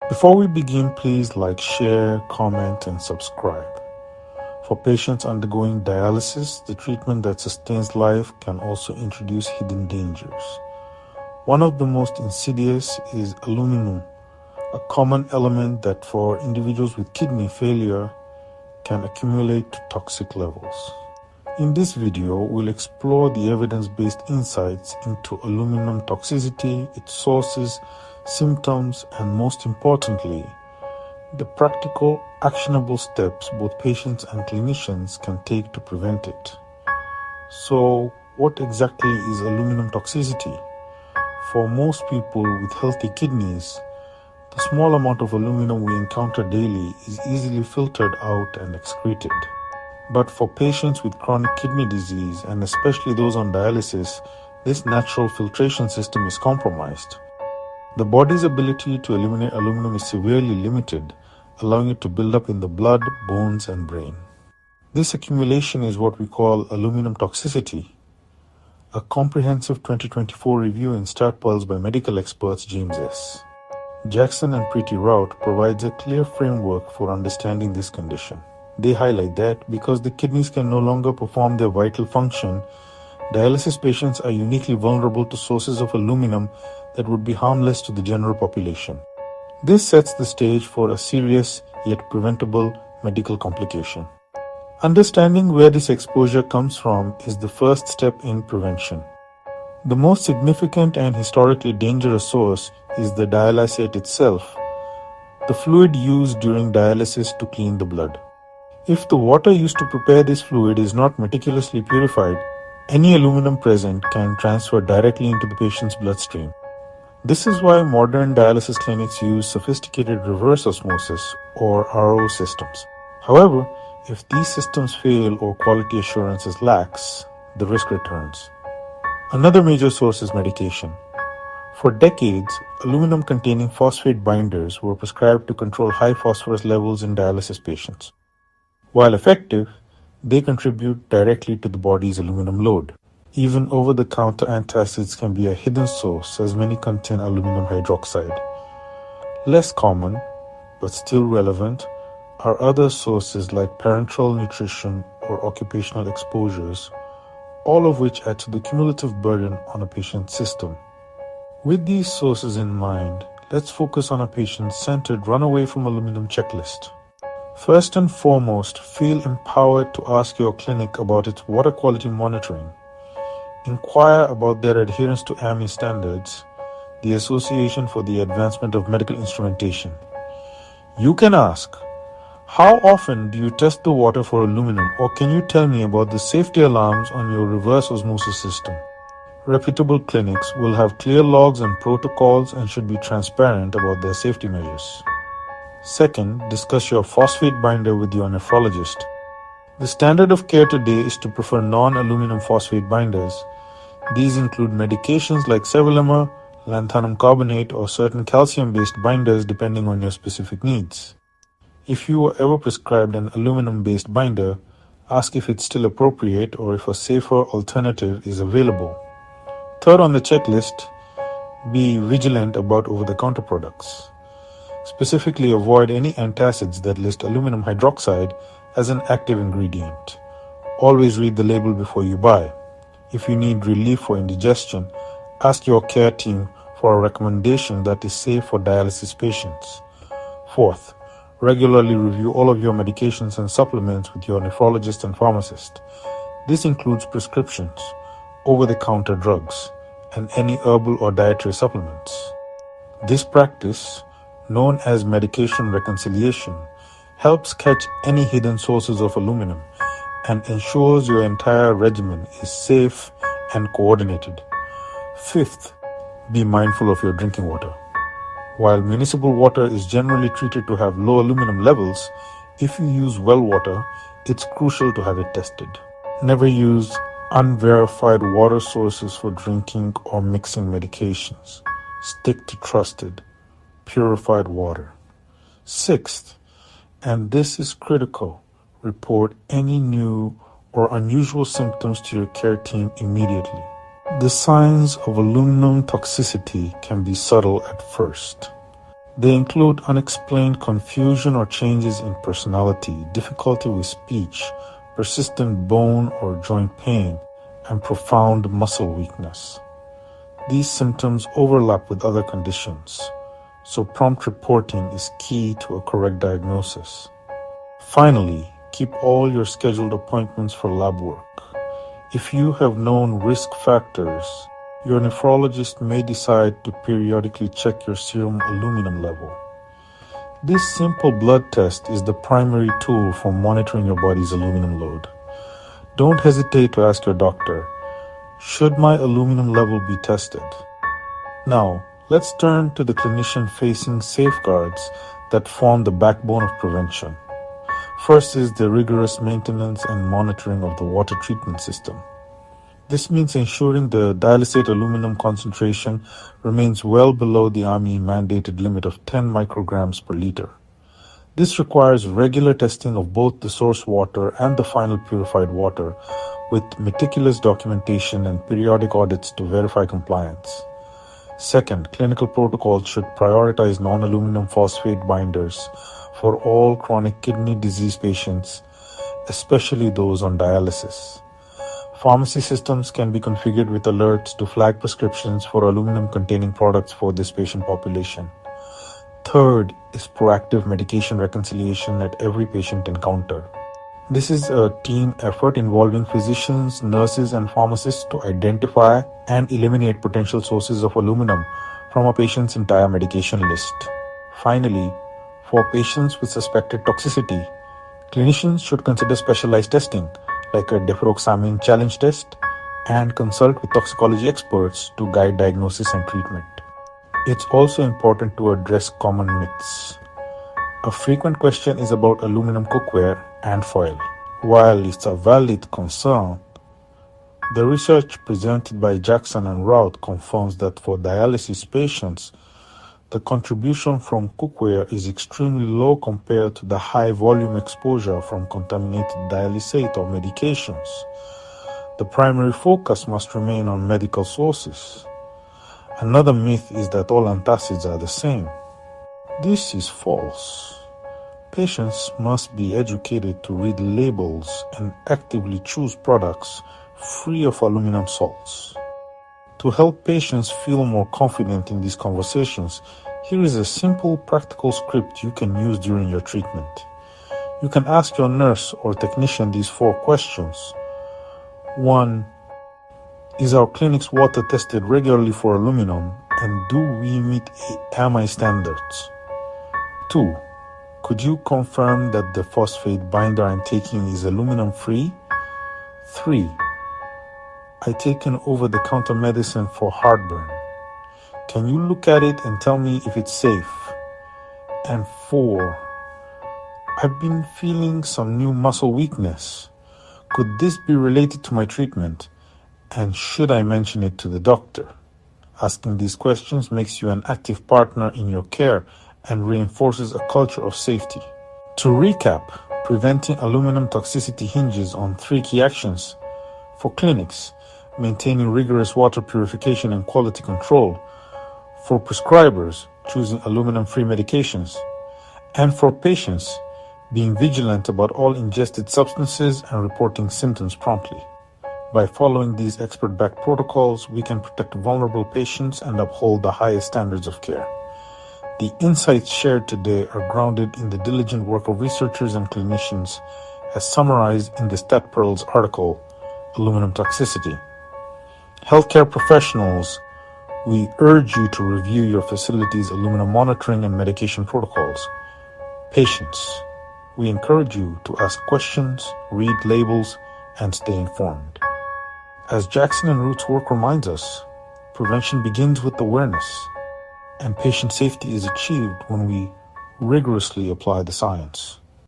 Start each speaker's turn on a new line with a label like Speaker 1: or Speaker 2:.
Speaker 1: Before we begin, please like, share, comment, and subscribe. For patients undergoing dialysis, the treatment that sustains life can also introduce hidden dangers. One of the most insidious is aluminum, a common element that for individuals with kidney failure can accumulate to toxic levels. In this video, we'll explore the evidence-based insights into aluminum toxicity, its sources, symptoms, and most importantly, the practical, actionable steps both patients and clinicians can take to prevent it. So, what exactly is aluminum toxicity? For most people with healthy kidneys, the small amount of aluminum we encounter daily is easily filtered out and excreted. But for patients with chronic kidney disease, and especially those on dialysis, this natural filtration system is compromised. The body's ability to eliminate aluminum is severely limited, allowing it to build up in the blood, bones, and brain. This accumulation is what we call aluminum toxicity. A comprehensive 2024 review in Stat Pearls by medical experts James S. Jackson and Preeti Rout provides a clear framework for understanding this condition. They highlight that because the kidneys can no longer perform their vital function, dialysis patients are uniquely vulnerable to sources of aluminum that would be harmless to the general population. This sets the stage for a serious yet preventable medical complication. Understanding where this exposure comes from is the first step in prevention. The most significant and historically dangerous source is the dialysate itself, the fluid used during dialysis to clean the blood. If the water used to prepare this fluid is not meticulously purified, any aluminum present can transfer directly into the patient's bloodstream. This is why modern dialysis clinics use sophisticated reverse osmosis or RO systems. However, if these systems fail or quality assurance is lax, the risk returns. Another major source is medication. For decades, aluminum-containing phosphate binders were prescribed to control high phosphorus levels in dialysis patients. While effective, they contribute directly to the body's aluminum load. Even over-the-counter antacids can be a hidden source, as many contain aluminum hydroxide. Less common, but still relevant, are other sources like parenteral nutrition or occupational exposures, all of which add to the cumulative burden on a patient's system. With these sources in mind, let's focus on a patient-centered run-away from aluminum checklist. First and foremost, feel empowered to ask your clinic about its water quality monitoring. Inquire about their adherence to AMI standards, the Association for the Advancement of Medical Instrumentation. You can ask, how often do you test the water for aluminum, or can you tell me about the safety alarms on your reverse osmosis system? Reputable clinics will have clear logs and protocols and should be transparent about their safety measures. Second, discuss your phosphate binder with your nephrologist. The standard of care today is to prefer non-aluminum phosphate binders. These include medications like sevelamer, lanthanum carbonate, or certain calcium-based binders depending on your specific needs. If you were ever prescribed an aluminum-based binder, ask if it's still appropriate or if a safer alternative is available. Third on the checklist, be vigilant about over-the-counter products. Specifically, avoid any antacids that list aluminum hydroxide as an active ingredient. Always read the label before you buy. If you need relief for indigestion, ask your care team for a recommendation that is safe for dialysis patients. Fourth, regularly review all of your medications and supplements with your nephrologist and pharmacist. This includes prescriptions, over-the-counter drugs, and any herbal or dietary supplements. This practice, known as medication reconciliation, helps catch any hidden sources of aluminum and ensures your entire regimen is safe and coordinated. Fifth, be mindful of your drinking water. While municipal water is generally treated to have low aluminum levels, if you use well water, it's crucial to have it tested. Never use unverified water sources for drinking or mixing medications. Stick to trusted, purified water. Sixth, and this is critical, report any new or unusual symptoms to your care team immediately. The signs of aluminum toxicity can be subtle at first. They include unexplained confusion or changes in personality, difficulty with speech, persistent bone or joint pain, and profound muscle weakness. These symptoms overlap with other conditions, so prompt reporting is key to a correct diagnosis. Finally, keep all your scheduled appointments for lab work. If you have known risk factors, your nephrologist may decide to periodically check your serum aluminum level. This simple blood test is the primary tool for monitoring your body's aluminum load. Don't hesitate to ask your doctor, should my aluminum level be tested? Now, let's turn to the clinician-facing safeguards that form the backbone of prevention. First is the rigorous maintenance and monitoring of the water treatment system. This means ensuring the dialysate aluminum concentration remains well below the Army mandated limit of 10 micrograms per liter. This requires regular testing of both the source water and the final purified water with meticulous documentation and periodic audits to verify compliance. Second, clinical protocols should prioritize non-aluminum phosphate binders for all chronic kidney disease patients, especially those on dialysis. Pharmacy systems can be configured with alerts to flag prescriptions for aluminum-containing products for this patient population. Third is proactive medication reconciliation at every patient encounter. This is a team effort involving physicians, nurses, and pharmacists to identify and eliminate potential sources of aluminum from a patient's entire medication list. Finally, for patients with suspected toxicity, clinicians should consider specialized testing like a deferoxamine challenge test and consult with toxicology experts to guide diagnosis and treatment. It's also important to address common myths. A frequent question is about aluminum cookware and foil. While it's a valid concern, the research presented by Jackson and Routh confirms that for dialysis patients, the contribution from cookware is extremely low compared to the high volume exposure from contaminated dialysate or medications. The primary focus must remain on medical sources. Another myth is that all antacids are the same. This is false. Patients must be educated to read labels and actively choose products free of aluminum salts. To help patients feel more confident in these conversations, here is a simple practical script you can use during your treatment. You can ask your nurse or technician these 4 questions. 1. Is our clinic's water tested regularly for aluminum, and do we meet AMI standards? 2. Could you confirm that the phosphate binder I'm taking is aluminum free? 3. I take an over-the-counter medicine for heartburn. Can you look at it and tell me if it's safe? And 4. I've been feeling some new muscle weakness. Could this be related to my treatment? And should I mention it to the doctor? Asking these questions makes you an active partner in your care and reinforces a culture of safety. To recap, preventing aluminum toxicity hinges on 3 key actions. For clinics, maintaining rigorous water purification and quality control. For prescribers, choosing aluminum-free medications. And for patients, being vigilant about all ingested substances and reporting symptoms promptly. By following these expert-backed protocols, we can protect vulnerable patients and uphold the highest standards of care. The insights shared today are grounded in the diligent work of researchers and clinicians, as summarized in the StatPearl's article, Aluminum Toxicity. Healthcare professionals, we urge you to review your facility's aluminum monitoring and medication protocols. Patients, we encourage you to ask questions, read labels, and stay informed. As Jackson and Routh's work reminds us, prevention begins with awareness, and patient safety is achieved when we rigorously apply the science.